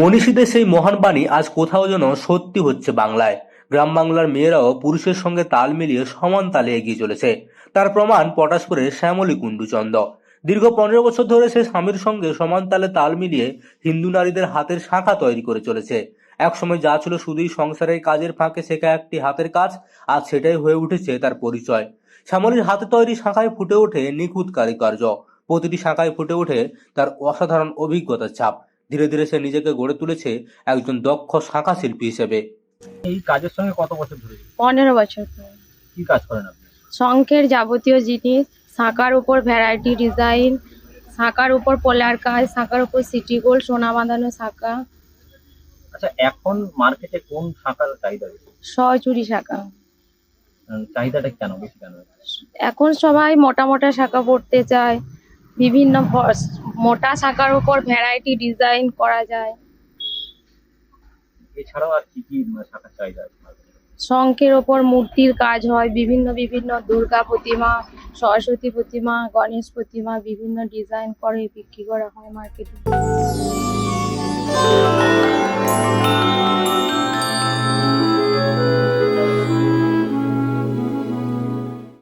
মনীষীদের সেই মহান বাণী আজ কোথাও যেন সত্যি হচ্ছে বাংলায়। গ্রাম বাংলার মেয়েরাও পুরুষের সঙ্গে তাল মিলিয়ে সমান তালে এগিয়ে চলেছে। তার প্রমাণ পটাশপুরের শ্যামলী কুণ্ডুচন্দ। দীর্ঘ 15 বছর ধরে সে স্বামীর সঙ্গে সমান তালে তাল মিলিয়ে হিন্দু নারীদের হাতের শাঁখা তৈরি করে চলেছে। একসময় যা ছিল শুধুই সংসারের কাজের ফাঁকে শেখা একটি হাতের কাজ, আজ সেটাই হয়ে উঠেছে তার পরিচয়। শ্যামলীর হাতে তৈরি শাঁখায় ফুটে ওঠে নিখুঁত কারুকার্য। প্রতিটি শাঁখায় ফুটে ওঠে তার অসাধারণ অভিজ্ঞতার ছাপ। ধীরে ধীরে সে নিজেকে গড়ে তুলেছে একজন দক্ষ শাঁখা শিল্পী হিসেবে। এই কাজের সঙ্গে কত বছর ধরে যুক্ত? 15 বছর ধরে। কি কাজ করেন আপনি? শঙ্খের যাবতীয় জিনিস, শাঁখার উপর ভ্যারাইটি ডিজাইন, শাঁখার উপর পোলার কাজ, শাঁখার উপর সিটি গোল্ড, সোনা বাঁধানো শাঁখা, আচ্ছা, এখন মার্কেটে কোন শাঁখার চাহিদা বেশি? সহচুরি শাঁখা। চাহিদাটা কেন বেশি কেন? এখন সবাই মোটা মোটা শাঁখা পরতে চায়, বিভিন্ন মোটা শাঁখার উপর ভ্যারাইটি ডিজাইন করা যায়। এছাড়াও আর কি কি শাঁখার চাহিদা আছে market এ? শঙ্খের ওপর মূর্তির কাজ হয়, বিভিন্ন বিভিন্ন দুর্গা প্রতিমা, সরস্বতী প্রতিমা, গণেশ প্রতিমা, বিভিন্ন ডিজাইন করে বিক্রি করা হয় মার্কেটে।